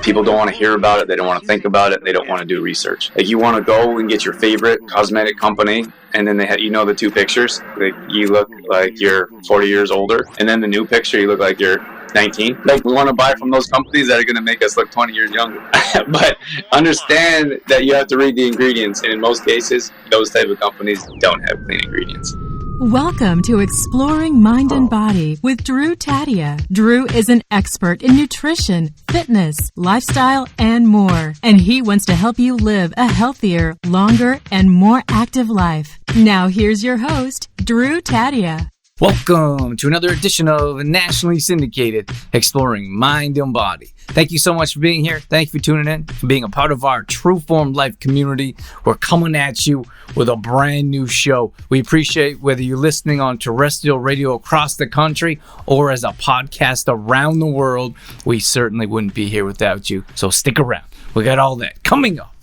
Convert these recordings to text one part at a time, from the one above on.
People don't want to hear about it. They don't want to think about it. They don't want to do research. Like, you want to go and get your favorite cosmetic company, and then they have, the two pictures. Like, you look like you're 40 years older, and then the new picture, you look like you're 19. Like, we want to buy from those companies that are going to make us look 20 years younger. But understand that you have to read the ingredients, and in most cases, those type of companies don't have clean ingredients. Welcome to Exploring Mind and Body with Drew Tadia. Drew is an expert in nutrition, fitness, lifestyle, and more. And he wants to help you live a healthier, longer, and more active life. Now here's your host, Drew Tadia. Welcome to another edition of nationally syndicated Exploring Mind and Body. Thank you so much for being here. Thank you for tuning in, for being a part of our True Form Life community. We're coming at you with a brand new show. We appreciate whether you're listening on terrestrial radio across the country or as a podcast around the world. We certainly wouldn't be here without you. So stick around. We got all that coming up.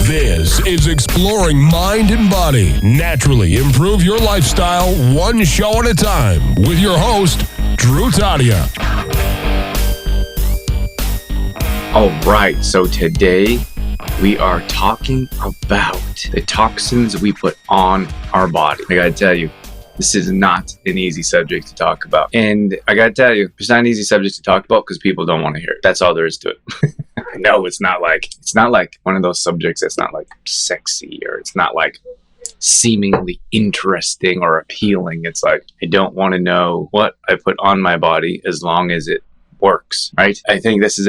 This is Exploring Mind and Body. Naturally improve your lifestyle one show at a time with your host, Drew Tadia. All right, so today we are talking about the toxins we put on our body. I gotta tell you, this is not an easy subject to talk about. And I gotta tell you, it's not an easy subject to talk about because people don't want to hear it. That's all there is to it. No, it's not like one of those subjects that's not like sexy, or it's not like seemingly interesting or appealing. It's like, I don't want to know what I put on my body as long as it works, right? I think this is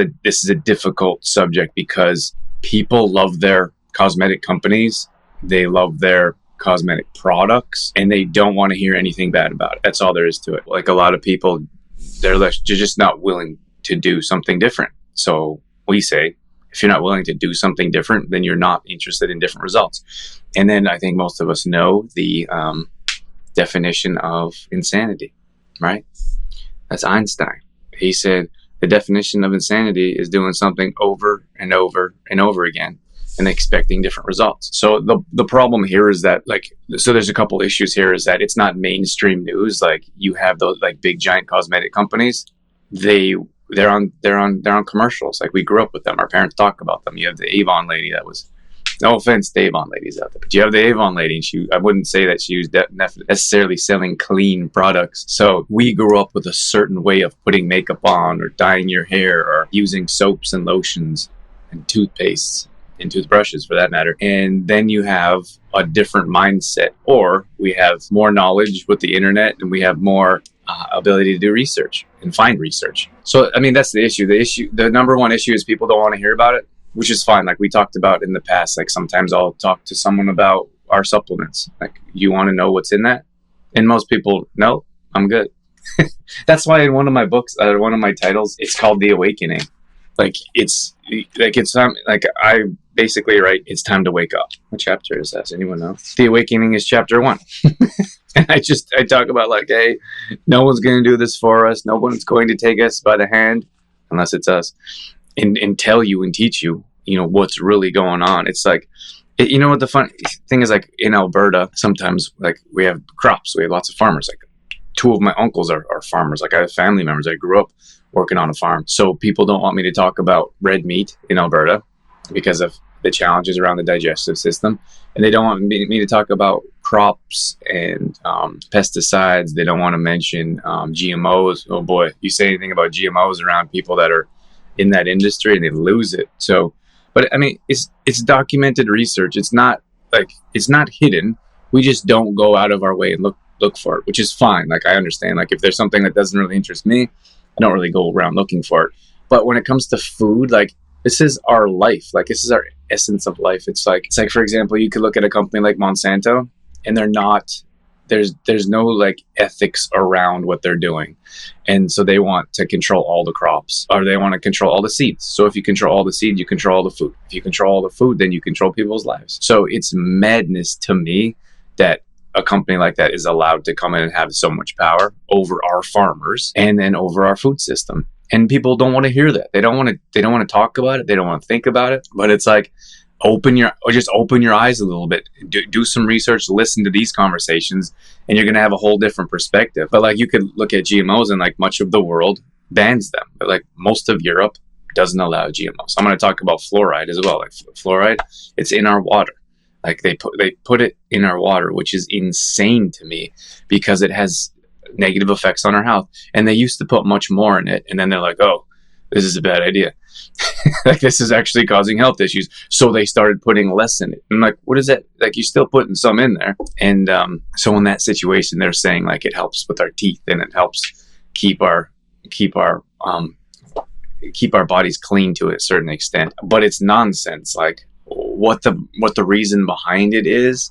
a difficult subject because people love their cosmetic companies. They love their cosmetic products, and they don't want to hear anything bad about it. That's all there is to it. Like, a lot of people, they're just not willing to do something different. So we say, if you're not willing to do something different, then you're not interested in different results. And then I think most of us know the definition of insanity, right? That's Einstein. He said the definition of insanity is doing something over and over and over again and expecting different results. So the problem here is that, so there's a couple issues here, is that it's not mainstream news. Like, you have those like big giant cosmetic companies, they're on commercials. Like, we grew up with them. Our parents talk about them. You have the Avon lady that was, no offense to Avon ladies out there, but you have the Avon lady, and I wouldn't say that she was necessarily selling clean products. So we grew up with a certain way of putting makeup on, or dyeing your hair, or using soaps and lotions and toothpastes and toothbrushes for that matter. And then you have a different mindset, or we have more knowledge with the internet, and we have more ability to do research and find research. So, I mean, that's the issue. The number one issue is people don't want to hear about it, which is fine. Like we talked about in the past, like sometimes I'll talk to someone about our supplements. Like, you want to know what's in that? And most people, no, I'm good. That's why in one of my books, one of my titles, it's called The Awakening. I basically write, it's time to wake up. What chapter is that? Does anyone know? The Awakening is chapter 1. And I talk about like, hey, no one's going to do this for us. No one's going to take us by the hand unless it's us and tell you and teach you, what's really going on. It's like, what the fun thing is, like in Alberta, sometimes like we have crops. We have lots of farmers. Like, 2 of my uncles are farmers. Like, I have family members. I grew up working on a farm. So people don't want me to talk about red meat in Alberta because of the challenges around the digestive system. And they don't want me to talk about crops and pesticides. They don't want to mention GMOs. Oh boy, you say anything about GMOs around people that are in that industry and they lose it. So, but I mean, it's documented research. It's not hidden. We just don't go out of our way and look for it, which is fine. Like, I understand, like if there's something that doesn't really interest me, I don't really go around looking for it. But when it comes to food, like, this is our life. Like, this is our essence of life. It's like, for example, you could look at a company like Monsanto, and there's no like ethics around what they're doing. And so they want to control all the crops, or they want to control all the seeds. So if you control all the seeds, you control all the food. If you control all the food, then you control people's lives. So it's madness to me that a company like that is allowed to come in and have so much power over our farmers and then over our food system. And people don't want to hear that. They don't want to talk about it. They don't want to think about it. But it's like, open your eyes a little bit. Do some research, listen to these conversations, and you're going to have a whole different perspective. But like, you could look at GMOs, and like much of the world bans them. But like most of Europe doesn't allow GMOs. I'm going to talk about fluoride as well. Like fluoride, it's in our water. Like they put it in our water, which is insane to me because it has negative effects on our health. And they used to put much more in it, and then they're like, "Oh, this is a bad idea. Like this is actually causing health issues." So they started putting less in it. I'm like, "What is that? Like you're still putting some in there." And so in that situation, they're saying like it helps with our teeth and it helps keep our bodies clean to a certain extent. But it's nonsense. Like what the reason behind it is,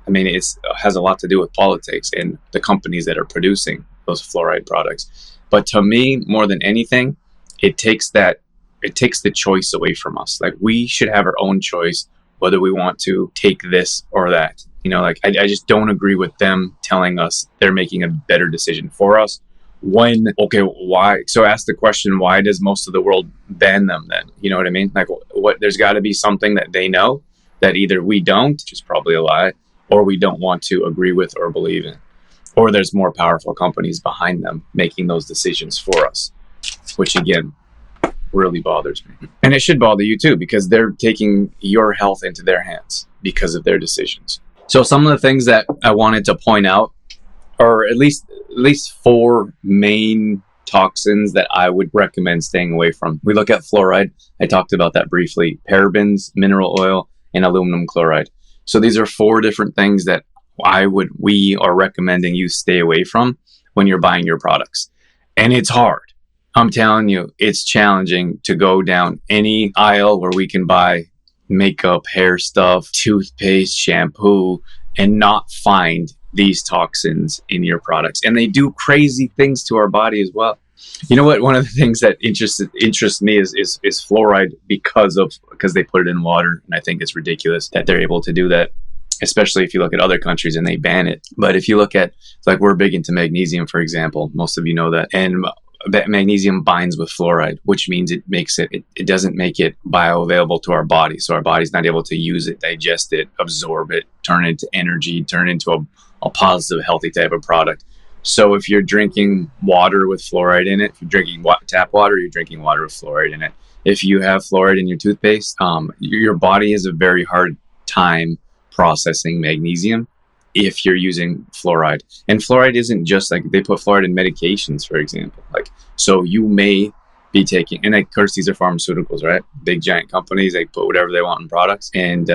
I mean, it has a lot to do with politics and the companies that are producing those fluoride products. But to me, more than anything, it takes the choice away from us. Like we should have our own choice whether we want to take this or that. You know, like I just don't agree with them telling us they're making a better decision for us. Why? So ask the question, why does most of the world ban them then? You know what I mean? Like there's got to be something that they know that either we don't, which is probably a lie, or we don't want to agree with or believe in. Or there's more powerful companies behind them making those decisions for us, which again, really bothers me. And it should bother you too, because they're taking your health into their hands because of their decisions. So some of the things that I wanted to point out, or at least 4 main toxins that I would recommend staying away from. We look at fluoride. I talked about that briefly. Parabens, mineral oil, and aluminum chloride. So these are 4 different things that we are recommending you stay away from when you're buying your products. And it's hard. I'm telling you, it's challenging to go down any aisle where we can buy makeup, hair stuff, toothpaste, shampoo, and not find these toxins in your products. And they do crazy things to our body as well. You know what? One of the things that interests me is fluoride because they put it in water. And I think it's ridiculous that they're able to do that, especially if you look at other countries and they ban it. But if you look at, like, we're big into magnesium, for example, most of you know that. And that magnesium binds with fluoride, which means it doesn't make it bioavailable to our body. So our body's not able to use it, digest it, absorb it, turn it into energy, turn it into a positive, healthy type of product. So if you're drinking water with fluoride in it, if you're drinking tap water, you're drinking water with fluoride in it. If you have fluoride in your toothpaste, your body has a very hard time processing magnesium if you're using fluoride. And fluoride isn't just like, they put fluoride in medications, for example. Like, so you may be taking, and of course these are pharmaceuticals, right? Big giant companies, they put whatever they want in products. And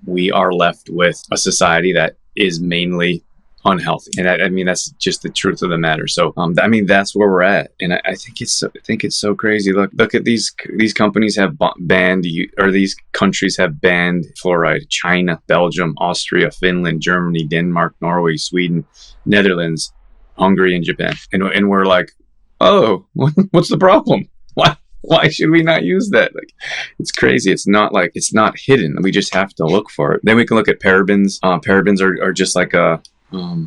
we are left with a society that is mainly unhealthy. And I mean, that's just the truth of the matter. So, I mean, that's where we're at. And I think it's so crazy. Look at these companies have banned, or these countries have banned fluoride. China, Belgium, Austria, Finland, Germany, Denmark, Norway, Sweden, Netherlands, Hungary, and Japan. And we're like, oh, what's the problem? Why should we not use that? Like, it's crazy. It's not hidden. We just have to look for it. Then we can look at parabens. Parabens are just like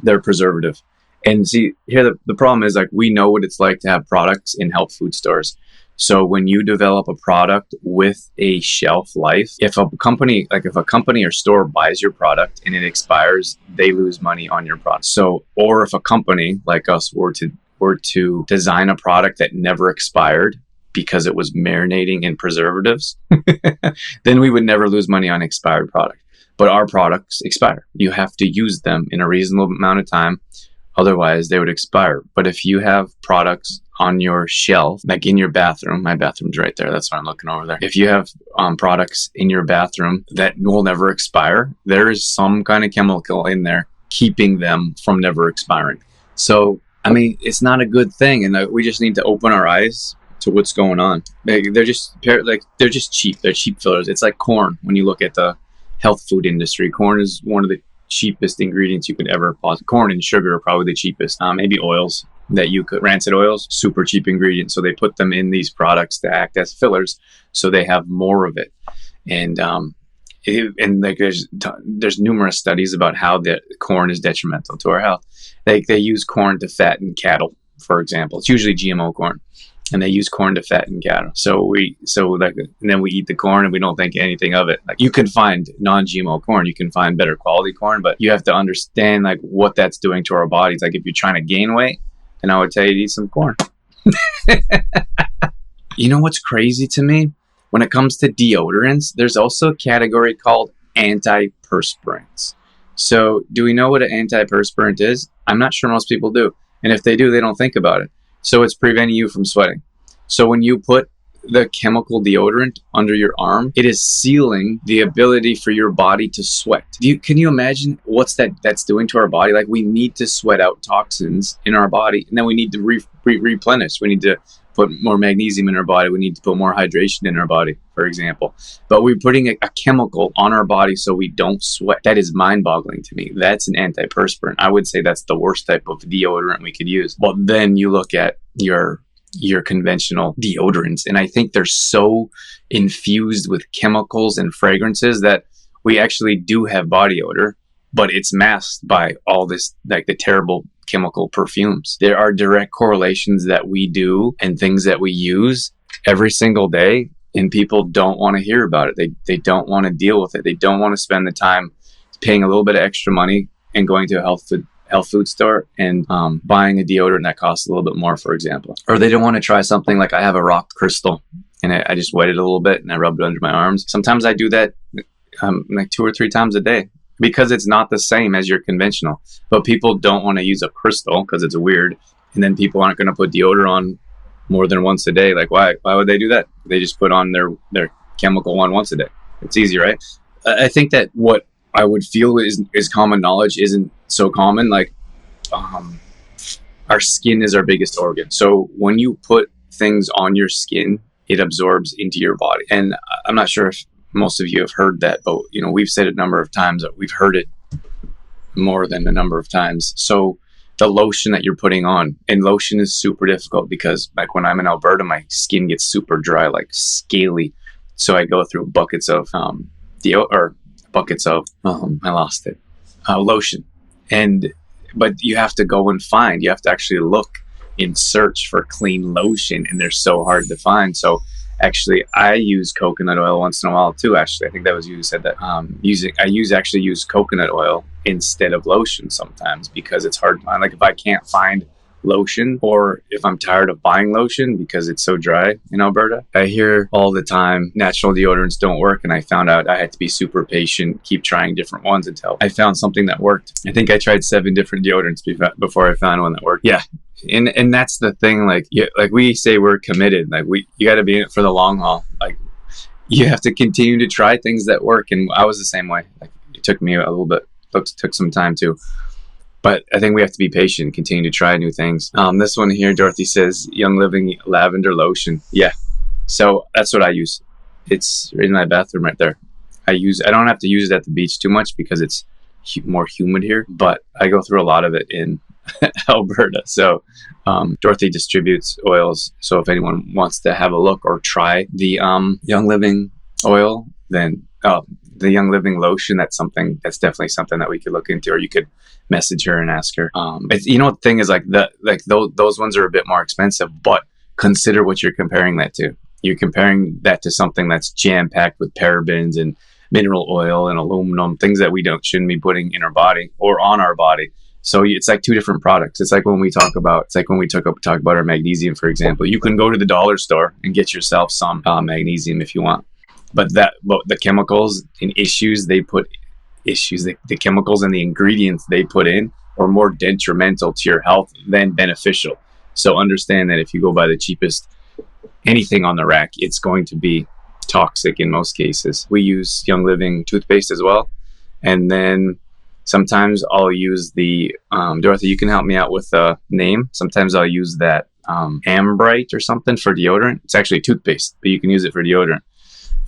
they're preservative. And see, here the problem is, like, we know what it's like to have products in health food stores. So when you develop a product with a shelf life, if a company or store buys your product and it expires, they lose money on your product. So, or if a company like us were to design a product that never expired because it was marinating in preservatives, then we would never lose money on expired product. But our products expire. You have to use them in a reasonable amount of time. Otherwise, they would expire. But if you have products on your shelf, like in your bathroom, my bathroom's right there. That's why I'm looking over there. If you have products in your bathroom that will never expire, there is some kind of chemical in there keeping them from never expiring. So, I mean, it's not a good thing. And we just need to open our eyes to what's going on. They're just cheap. They're cheap fillers. It's like corn. When you look at the health food industry, corn is one of the cheapest ingredients you could ever possibly. Corn and sugar are probably the cheapest. Maybe oils that you could, rancid oils, super cheap ingredients. So they put them in these products to act as fillers, so they have more of it. And like there's numerous studies about how the corn is detrimental to our health. They use corn to fatten cattle, for example. It's usually GMO corn. And they use corn to fatten cattle. And then we eat the corn and we don't think anything of it. Like, you can find non-GMO corn, you can find better quality corn, but you have to understand like what that's doing to our bodies. Like, if you're trying to gain weight, then I would tell you to eat some corn. You know what's crazy to me? When it comes to deodorants, there's also a category called antiperspirants. So do we know what an antiperspirant is? I'm not sure most people do. And if they do, they don't think about it. So it's preventing you from sweating. So when you put the chemical deodorant under your arm, it is sealing the ability for your body to sweat. Can you imagine that's doing to our body? Like, we need to sweat out toxins in our body, and then we need to replenish. We need to put more magnesium in our body. We need to put more hydration in our body, for example. But we're putting a chemical on our body so we don't sweat. That is mind-boggling to me. That's an antiperspirant. I would say that's the worst type of deodorant we could use. Well, then you look at your conventional deodorants, and I think they're so infused with chemicals and fragrances that we actually do have body odor, but it's masked by all this, like the terrible chemical perfumes. There are direct correlations that we do and things that we use every single day, and people don't want to hear about it. They don't want to deal with it. They don't want to spend the time paying a little bit of extra money and going to a health food store and buying a deodorant that costs a little bit more, for example. Or they don't want to try something like, I have a rock crystal and I just wet it a little bit and I rub it under my arms. Sometimes I do that like 2 or 3 times a day because it's not the same as your conventional. But people don't want to use a crystal because it's weird. And then people aren't going to put deodorant on more than once a day. Like, why would they do that? They just put on their chemical one once a day. It's easy, right? I think that what I would feel is common knowledge isn't so common. Like, our skin is our biggest organ. So when you put things on your skin, it absorbs into your body. And I'm not sure if most of you have heard that, but we've said it a number of times. We've heard it more than a number of times. So the lotion that you're putting on, and lotion is super difficult because, like, when I'm in Alberta, my skin gets super dry, like scaly. So I go through buckets of lotion. But you have to go and you have to actually look and search for clean lotion, and they're so hard to find. So actually, I use coconut oil once in a while too. Actually, I think that was you who said that. I use coconut oil instead of lotion sometimes because it's hard to find. Like, if I can't find lotion, or if I'm tired of buying lotion because it's so dry in Alberta, I hear all the time natural deodorants don't work, and I found out I had to be super patient, keep trying different ones until I found something that worked. I think I tried 7 different deodorants before I found one that worked. Yeah. And that's the thing, like we say, we're committed. Like, you got to be in it for the long haul. Like, you have to continue to try things that work. And I was the same way. Like, it took me a little bit, took some time too. But I think we have to be patient, continue to try new things. This one here, Dorothy says, Young Living lavender lotion. Yeah. So that's what I use. It's right in my bathroom right there. I don't have to use it at the beach too much because it's more humid here, but I go through a lot of it in Alberta. So Dorothy distributes oils. So if anyone wants to have a look or try the Young Living oil, then the Young Living lotion, that's definitely something that we could look into, or you could message her and ask her. The thing is, those ones are a bit more expensive, but consider what you're comparing that to. You're comparing that to something that's jam-packed with parabens and mineral oil and aluminum, things that we shouldn't be putting in our body or on our body. So it's like 2 different products. It's like when we talk about our magnesium, for example. You can go to the dollar store and get yourself some magnesium if you want. But the chemicals and the chemicals and the ingredients they put in are more detrimental to your health than beneficial. So understand that if you go buy the cheapest anything on the rack, it's going to be toxic in most cases. We use Young Living toothpaste as well. And then sometimes I'll use the, Dorothy, you can help me out with the name. Sometimes I'll use that Ambrite or something for deodorant. It's actually toothpaste, but you can use it for deodorant.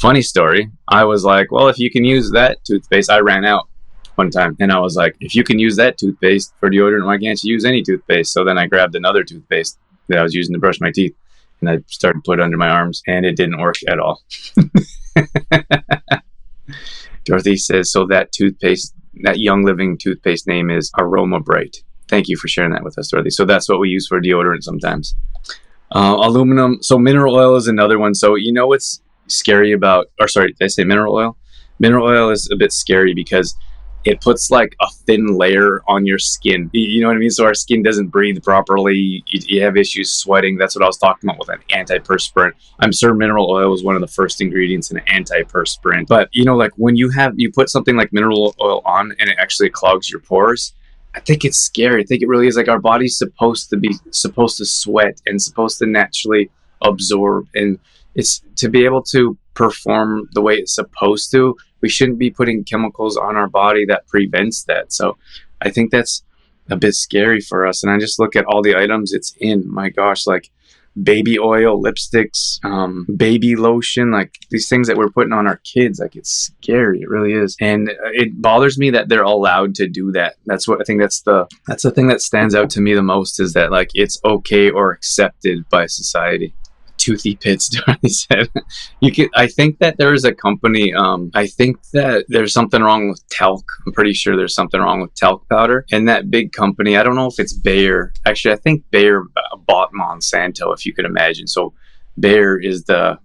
Funny story. I was like, well, if you can use that toothpaste, I ran out one time. And I was like, if you can use that toothpaste for deodorant, why can't you use any toothpaste? So then I grabbed another toothpaste that I was using to brush my teeth, and I started to put it under my arms, and it didn't work at all. Dorothy says, so that Young Living toothpaste name is Aroma Bright. Thank you for sharing that with us, Dorothy. So that's what we use for deodorant sometimes. Aluminum. So mineral oil is another one. So what's scary about, did I say mineral oil? Mineral oil is a bit scary because it puts like a thin layer on your skin. You know what I mean? So our skin doesn't breathe properly. You have issues sweating. That's what I was talking about with an antiperspirant. I'm sure mineral oil was one of the first ingredients in an antiperspirant. But you know, like when you put something like mineral oil on and it actually clogs your pores, I think it's scary. I think it really is like our body's supposed to sweat and supposed to naturally absorb, and it's to be able to perform the way it's supposed to. We shouldn't be putting chemicals on our body that prevents that. So I think that's a bit scary for us. And I just look at all the items it's in. My gosh, like baby oil, lipsticks, baby lotion, like these things that we're putting on our kids. Like it's scary. It really is. And it bothers me that they're allowed to do that. That's what I think that's the thing that stands out to me the most, is that like it's okay or accepted by society. Toothy pits, Dorothy said. I think that there is a company, I think that there's something wrong with talc. I'm pretty sure there's something wrong with talc powder. And that big company, I don't know if it's Bayer. Actually, I think Bayer bought Monsanto, if you could imagine. So Bayer they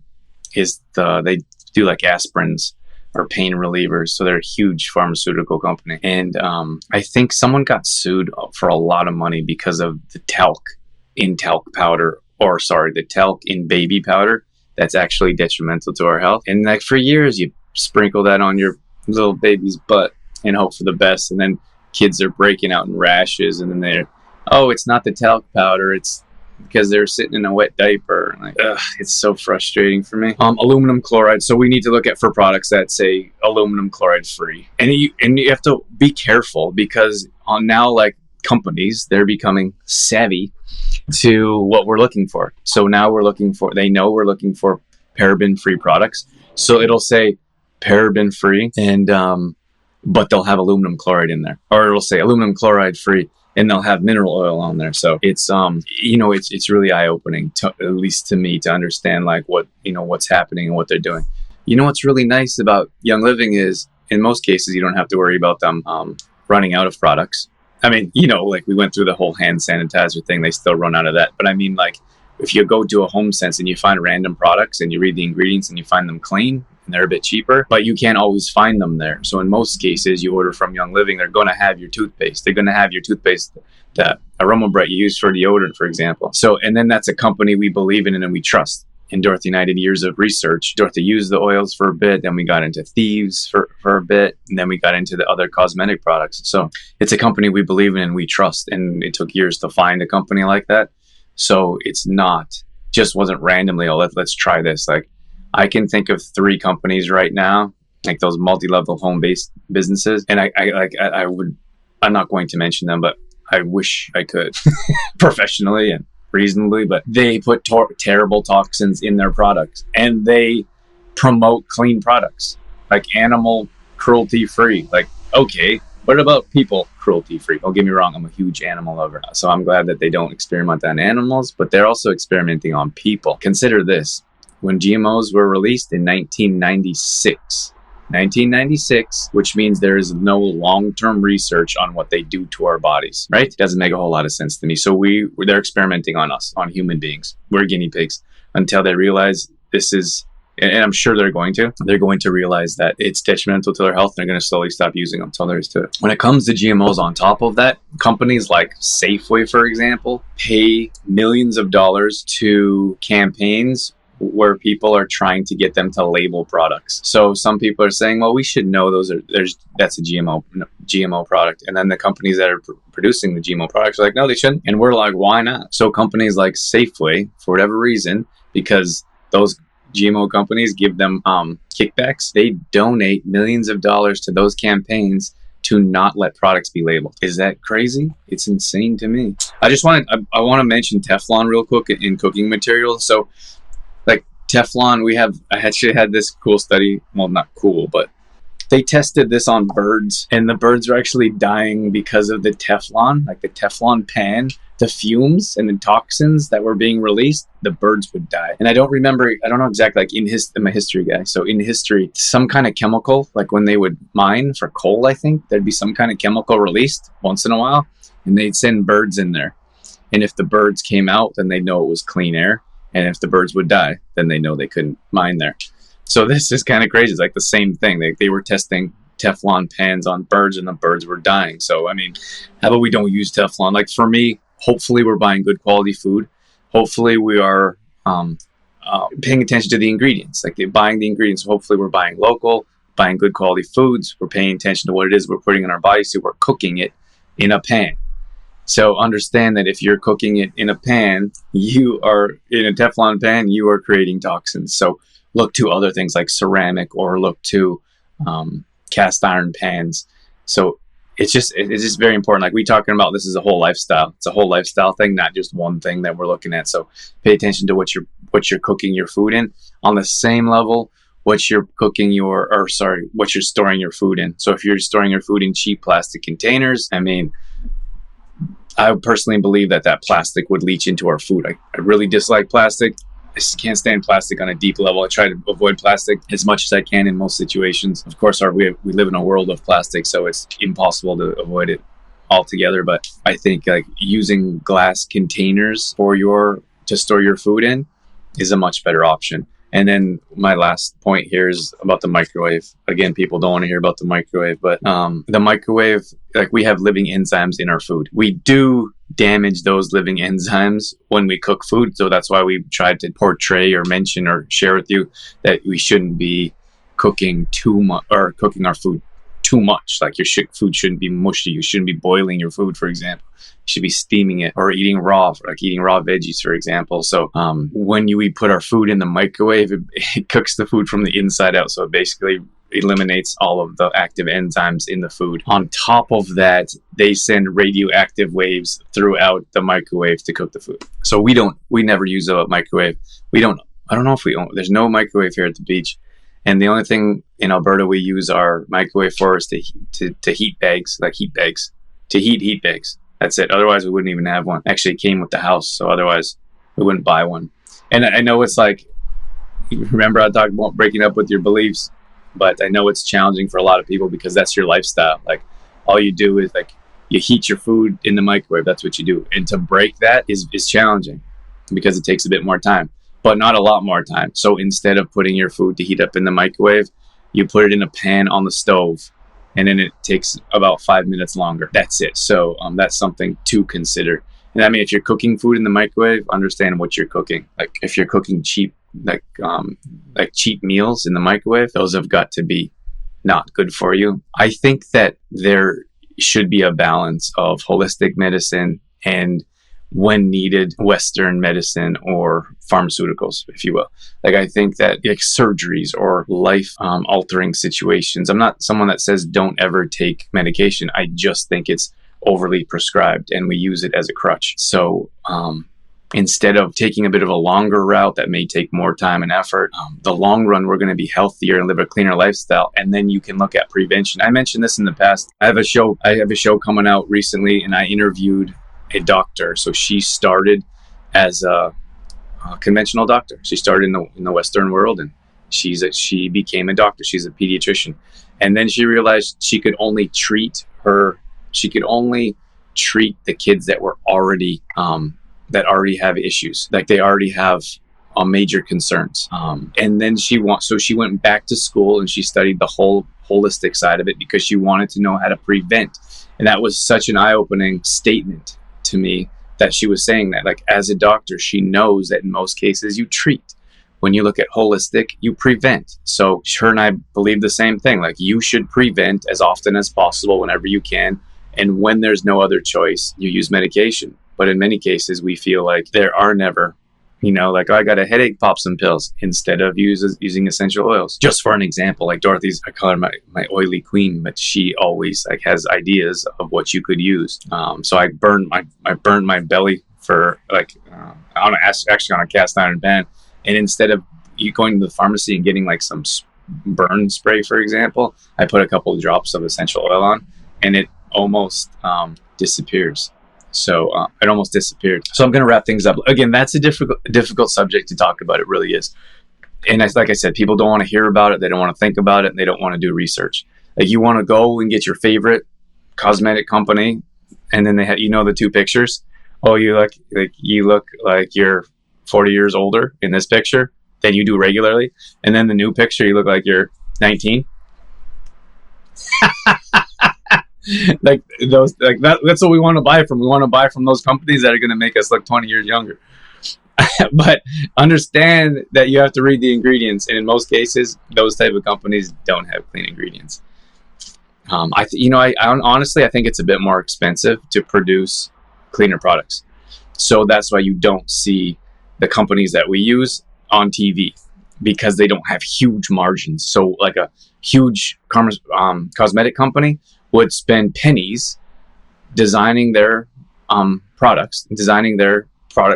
do like aspirins or pain relievers. So they're a huge pharmaceutical company. And I think someone got sued for a lot of money because of the talc in talc powder. Or the talc in baby powder that's actually detrimental to our health. And like for years, you sprinkle that on your little baby's butt and hope for the best. And then kids are breaking out in rashes, and then it's not the talc powder, it's because they're sitting in a wet diaper. Like, it's so frustrating for me. Aluminum chloride. So we need to look for products that say aluminum chloride free. And you have to be careful, because now like companies, they're becoming savvy to what we're looking for. So now they know we're looking for paraben-free products. So it'll say paraben-free, and but they'll have aluminum chloride in there, or it'll say aluminum chloride free, and they'll have mineral oil on there. So it's it's really eye-opening, at least to me, to understand like what's happening and what they're doing. You know what's really nice about Young Living is, in most cases, you don't have to worry about them running out of products. I mean, like we went through the whole hand sanitizer thing, they still run out of that. But I mean, like if you go to a Home Sense and you find random products and you read the ingredients and you find them clean and they're a bit cheaper, but you can't always find them there. So in most cases, you order from Young Living, they're going to have your toothpaste. They're going to have your toothpaste, the aroma bright you use for deodorant, for example. So, and then that's a company we believe in and we trust. And Dorothy and I did years of research. Dorothy used the oils for a bit, then we got into Thieves for a bit, and then we got into the other cosmetic products. So it's a company we believe in and we trust, and it took years to find a company like that. So it's wasn't randomly, let's try this. Like I can think of 3 companies right now, like those multi-level home-based businesses, and I'm not going to mention them, but I wish I could professionally and reasonably, but they put terrible toxins in their products, and they promote clean products like animal cruelty free. Like, okay, what about people cruelty free? Don't get me wrong, I'm a huge animal lover, so I'm glad that they don't experiment on animals, but they're also experimenting on people. Consider this: when GMOs were released in 1996, which means there is no long-term research on what they do to our bodies, right? Doesn't make a whole lot of sense to me. So they're experimenting on us, on human beings. We're guinea pigs until they realize this is, and I'm sure they're going to realize that it's detrimental to their health, and they're going to slowly stop using them. That's all there is to it. When it comes to GMOs, on top of that, companies like Safeway, for example, pay millions of dollars to campaigns where people are trying to get them to label products. So some people are saying, well, we should know that's a GMO product. And then the companies that are producing the GMO products are like, no, they shouldn't. And we're like, why not? So companies like Safeway, for whatever reason, because those GMO companies give them kickbacks, they donate millions of dollars to those campaigns to not let products be labeled. Is that crazy? It's insane to me. I want to mention Teflon real quick in cooking materials. So like Teflon, I actually had this cool study. Well, not cool, but they tested this on birds, and the birds were actually dying because of the Teflon, like the Teflon pan, the fumes and the toxins that were being released. The birds would die. And I don't know exactly, like I'm a history guy. So in history, some kind of chemical, like when they would mine for coal, I think there'd be some kind of chemical released once in a while, and they'd send birds in there. And if the birds came out, then they'd know it was clean air. And if the birds would die, then they know they couldn't mine there. So this is kind of crazy. It's like the same thing. They were testing Teflon pans on birds and the birds were dying. So, I mean, how about we don't use Teflon? Like for me, hopefully we're buying good quality food. Hopefully we are paying attention to the ingredients, like buying the ingredients. Hopefully we're buying local, buying good quality foods. We're paying attention to what it is we're putting in our bodies. So we're cooking it in a pan. So understand that if you're cooking it in a pan, you are in a Teflon pan, you are creating toxins. So look to other things like ceramic, or look to cast iron pans. So it's just very important. Like we talking about, this is a whole lifestyle. It's a whole lifestyle thing, not just one thing that we're looking at. So pay attention to what you're cooking your food in. On the same level, what you're storing your food in. So if you're storing your food in cheap plastic containers, I mean, I personally believe that plastic would leach into our food. I really dislike plastic. I just can't stand plastic on a deep level. I try to avoid plastic as much as I can in most situations. Of course, we live in a world of plastic, so it's impossible to avoid it altogether. But I think like using glass containers to store your food in is a much better option. And then my last point here is about the microwave. Again, people don't want to hear about the microwave, but the microwave, like we have living enzymes in our food. We do damage those living enzymes when we cook food. So that's why we tried to portray or mention or share with you that we shouldn't be cooking too much or cooking our food too much. Like your food shouldn't be mushy. You shouldn't be boiling your food, for example. You should be steaming it, or eating raw, like eating raw veggies, for example. So when we put our food in the microwave, it cooks the food from the inside out. So it basically eliminates all of the active enzymes in the food. On top of that, they send radioactive waves throughout the microwave to cook the food. So we never use a microwave. I don't know if we own, there's no microwave here at the beach. And the only thing in Alberta we use our microwave for is to heat bags, to heat heat bags. That's it. Otherwise, we wouldn't even have one. Actually, it came with the house, so otherwise we wouldn't buy one. And I know it's like, remember I talked about breaking up with your beliefs, but I know it's challenging for a lot of people because that's your lifestyle. Like all you do is like you heat your food in the microwave. That's what you do. And to break that is challenging because it takes a bit more time, but not a lot more time. So instead of putting your food to heat up in the microwave, you put it in a pan on the stove, and then it takes about 5 minutes longer. That's it. So that's something to consider. And I mean, if you're cooking food in the microwave, understand what you're cooking. Like if you're cooking cheap, like cheap meals in the microwave, those have got to be not good for you. I think that there should be a balance of holistic medicine and, when needed, Western medicine or pharmaceuticals, if you will. Like I think that like surgeries or life altering situations, I'm not someone that says don't ever take medication. I just think it's overly prescribed and we use it as a crutch. So instead of taking a bit of a longer route that may take more time and effort, the long run, we're going to be healthier and live a cleaner lifestyle. And then you can look at prevention. I mentioned this in the past. I have a show coming out recently, and I interviewed a doctor. So she started as a conventional doctor. She started in the Western world, and she became a doctor. She's a pediatrician, and then she realized she could only treat the kids that were already have issues, like they already have major concerns. And then she went back to school and she studied the whole holistic side of it because she wanted to know how to prevent. And that was such an eye-opening statement to me, that she was saying that, like, as a doctor, she knows that in most cases you treat. When you look at holistic, you prevent. So her and I believe the same thing. Like, you should prevent as often as possible whenever you can. And when there's no other choice, you use medication. But in many cases, we feel like there are never, like, oh, I got a headache, pop some pills, instead of using essential oils. Just for an example, like Dorothy's, I call her my oily queen, but she always like has ideas of what you could use. So I burned my belly for on a cast iron pan. And instead of you going to the pharmacy and getting like some burn spray, for example, I put a couple of drops of essential oil on, and it almost disappears. So it almost disappeared. So I'm going to wrap things up. Again, that's a difficult subject to talk about. It really is. And like I said, people don't want to hear about it. They don't want to think about it. And they don't want to do research. Like, you want to go and get your favorite cosmetic company, and then they have, the two pictures. Oh, you look like you're 40 years older in this picture than you do regularly. And then the new picture, you look like you're 19. Like those, like that's what we want to buy from. We want to buy from those companies that are going to make us look 20 years younger. But understand that you have to read the ingredients, and in most cases, those type of companies don't have clean ingredients. Honestly, I think it's a bit more expensive to produce cleaner products. So that's why you don't see the companies that we use on TV, because they don't have huge margins. So like a huge cosmetic company would spend pennies designing their products,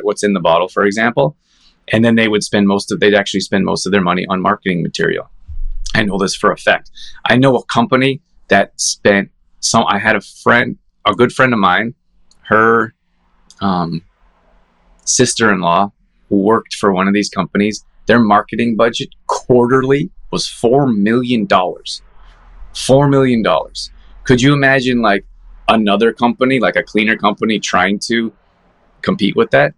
what's in the bottle, for example, and then they'd actually spend most of their money on marketing material. I know this for a fact. I know a company that spent I had a good friend of mine, her sister-in-law who worked for one of these companies. Their marketing budget quarterly was $4 million. $4 million. Could you imagine like another company, like a cleaner company, trying to compete with that?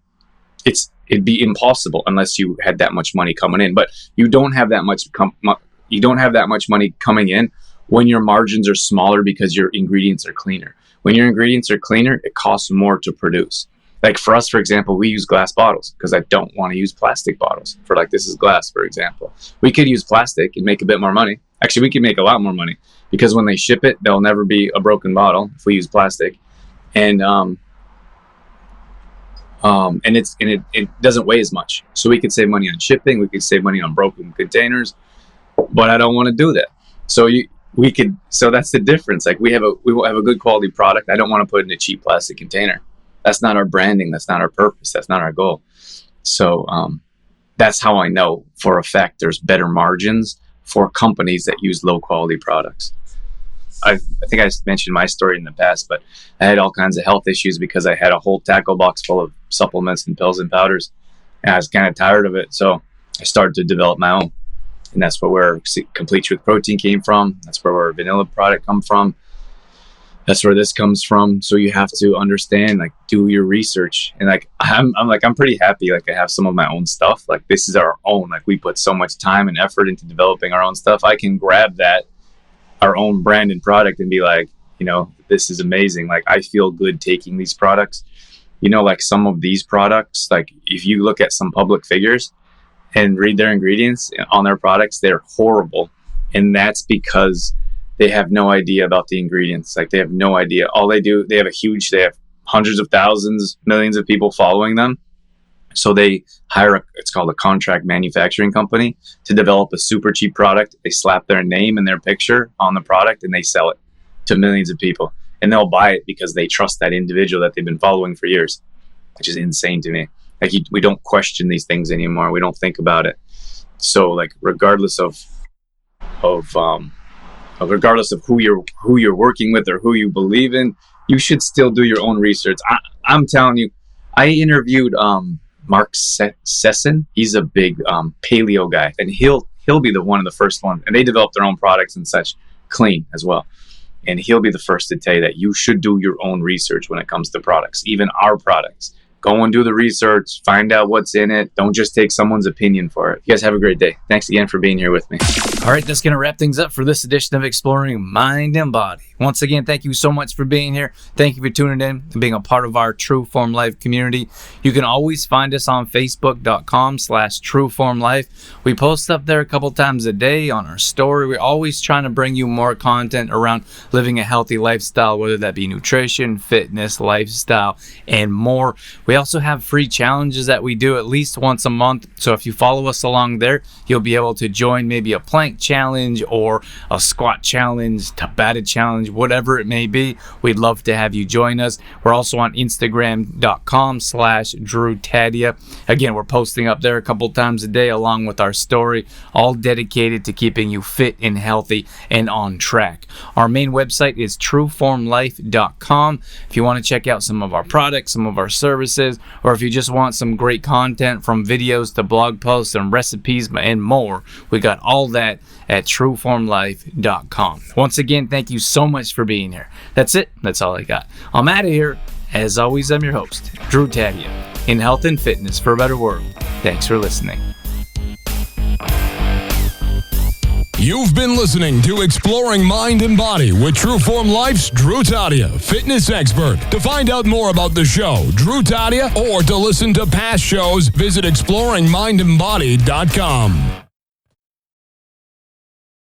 It'd be impossible unless you had that much money coming in. But you don't have that much money coming in when your margins are smaller because your ingredients are cleaner. When your ingredients are cleaner, it costs more to produce. Like for us, for example, we use glass bottles because I don't want to use plastic bottles. For like, this is glass, for example. We could use plastic and make a bit more money. Actually, we could make a lot more money because when they ship it, there'll never be a broken bottle if we use plastic. And it doesn't weigh as much. So we could save money on shipping. We could save money on broken containers, but I don't want to do that. So that's the difference. Like we will have a good quality product. I don't want to put it in a cheap plastic container. That's not our branding. That's not our purpose. That's not our goal. So that's how I know for a fact there's better margins for companies that use low quality products. I think I mentioned my story in the past, but I had all kinds of health issues because I had a whole tackle box full of supplements and pills and powders, and I was kind of tired of it. So I started to develop my own, and that's where Complete Truth Protein came from. That's where our vanilla product come from. That's where this comes from. So you have to understand, like, do your research. And like, I'm pretty happy. Like I have some of my own stuff. Like this is our own, like we put so much time and effort into developing our own stuff. I can grab that, our own branded product, and be like, this is amazing. Like I feel good taking these products, like some of these products, like if you look at some public figures and read their ingredients on their products, they're horrible. And that's because they have no idea about the ingredients. Like they have no idea. All they do, they have hundreds of thousands, millions of people following them. So they hire it's called a contract manufacturing company to develop a super cheap product. They slap their name and their picture on the product and they sell it to millions of people. And they'll buy it because they trust that individual that they've been following for years, which is insane to me. Like we don't question these things anymore. We don't think about it. So like regardless of who you're working with or who you believe in, you should still do your own research. I'm telling you, I interviewed Mark Sesson. He's a big paleo guy, and he'll be one of the first ones. And they develop their own products and such, clean as well. And he'll be the first to tell you that you should do your own research when it comes to products, even our products. Go and do the research, find out what's in it. Don't just take someone's opinion for it. You guys have a great day. Thanks again for being here with me. All right, that's going to wrap things up for this edition of Exploring Mind and Body. Once again, thank you so much for being here. Thank you for tuning in and being a part of our True Form Life community. You can always find us on Facebook.com/TrueFormLife. We post up there a couple times a day on our story. We're always trying to bring you more content around living a healthy lifestyle, whether that be nutrition, fitness, lifestyle, and more. We also have free challenges that we do at least once a month. So if you follow us along there, you'll be able to join maybe a plank challenge or a squat challenge, Tabata challenge, whatever it may be. We'd love to have you join us. We're also on Instagram.com/DrewTadia. Again, we're posting up there a couple times a day along with our story, all dedicated to keeping you fit and healthy and on track. Our main website is TrueFormLife.com. If you want to check out some of our products, some of our services, or if you just want some great content from videos to blog posts and recipes and more, we got all that at TrueFormLife.com. Once again, thank you so much for being here. That's it. That's all I got. I'm out of here. As always, I'm your host, Drew Tadia, in health and fitness for a better world. Thanks for listening. You've been listening to Exploring Mind and Body with Trueform Life's Drew Tadia, fitness expert. To find out more about the show, Drew Tadia, or to listen to past shows, visit exploringmindandbody.com.